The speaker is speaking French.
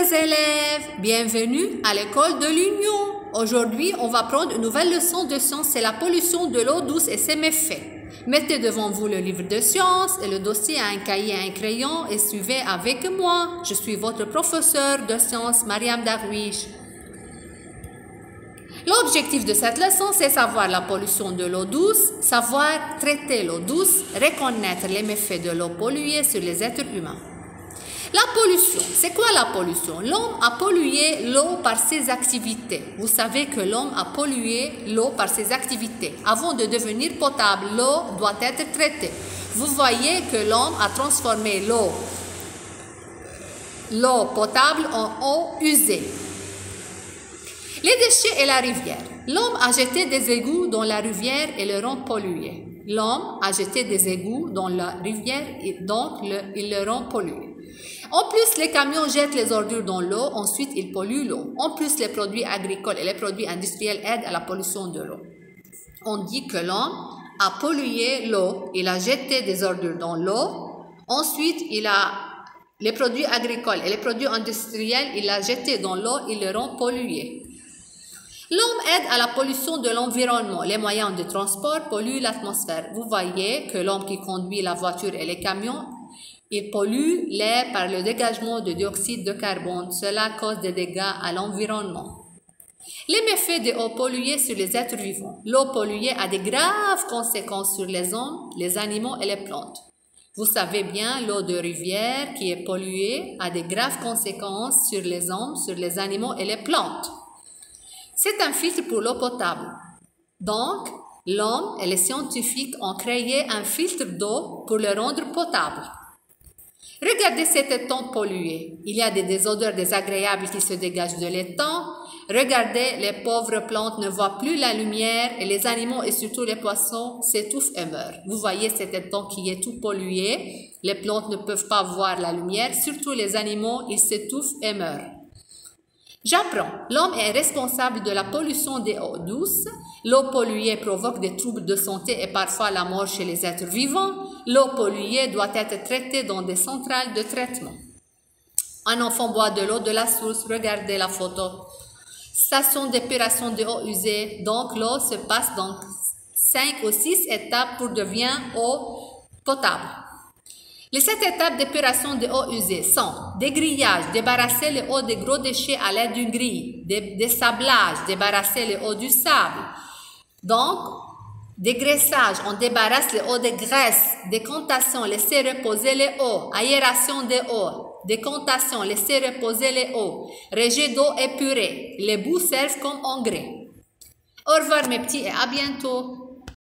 les élèves, bienvenue à l'école de l'Union. Aujourd'hui, on va prendre une nouvelle leçon de sciences, c'est la pollution de l'eau douce et ses méfaits. Mettez devant vous le livre de sciences et le dossier à un cahier et un crayon et suivez avec moi. Je suis votre professeur de sciences, Mariam Darwish. L'objectif de cette leçon, c'est savoir la pollution de l'eau douce, savoir traiter l'eau douce, reconnaître les méfaits de l'eau polluée sur les êtres humains. La pollution, c'est quoi la pollution? L'homme a pollué l'eau par ses activités. Vous savez que l'homme a pollué l'eau par ses activités. Avant de devenir potable, l'eau doit être traitée. Vous voyez que l'homme a transformé l'eau potable en eau usée. Les déchets et la rivière. L'homme a jeté des égouts dans la rivière et le rend pollué. L'homme a jeté des égouts dans la rivière et donc il le rend pollué. En plus, les camions jettent les ordures dans l'eau, ensuite ils polluent l'eau. En plus, les produits agricoles et les produits industriels aident à la pollution de l'eau. On dit que l'homme a pollué l'eau, il a jeté des ordures dans l'eau, ensuite les produits agricoles et les produits industriels, il a jeté dans l'eau, il les rend pollués. L'homme aide à la pollution de l'environnement. Les moyens de transport polluent l'atmosphère. Vous voyez que l'homme qui conduit la voiture et les camions, il pollue l'air par le dégagement de dioxyde de carbone. Cela cause des dégâts à l'environnement. Les méfaits de l'eau polluée sur les êtres vivants. L'eau polluée a de graves conséquences sur les hommes, les animaux et les plantes. Vous savez bien, l'eau de rivière qui est polluée a de graves conséquences sur les hommes, sur les animaux et les plantes. C'est un filtre pour l'eau potable. Donc, l'homme et les scientifiques ont créé un filtre d'eau pour le rendre potable. Regardez cet étang pollué. Il y a des odeurs désagréables qui se dégagent de l'étang. Regardez, les pauvres plantes ne voient plus la lumière et les animaux et surtout les poissons s'étouffent et meurent. Vous voyez cet étang qui est tout pollué. Les plantes ne peuvent pas voir la lumière, surtout les animaux, ils s'étouffent et meurent. J'apprends. L'homme est responsable de la pollution des eaux douces. L'eau polluée provoque des troubles de santé et parfois la mort chez les êtres vivants. L'eau polluée doit être traitée dans des centrales de traitement. Un enfant boit de l'eau de la source. Regardez la photo. Station d'épuration de eau usée. Donc, l'eau se passe dans 5 ou 6 étapes pour devenir eau potable. Les 7 étapes d'épuration de eau usée sont dégrillage, débarrasser les eaux des gros déchets à l'aide d'une grille, dessablage, débarrasser les eaux du sable. Donc, dégraissage, on débarrasse les eaux de graisse, décantation, laisser reposer les eaux, aération des eaux, décantation, laisser reposer les eaux, rejet d'eau épurée, les boues servent comme engrais. Au revoir mes petits et à bientôt.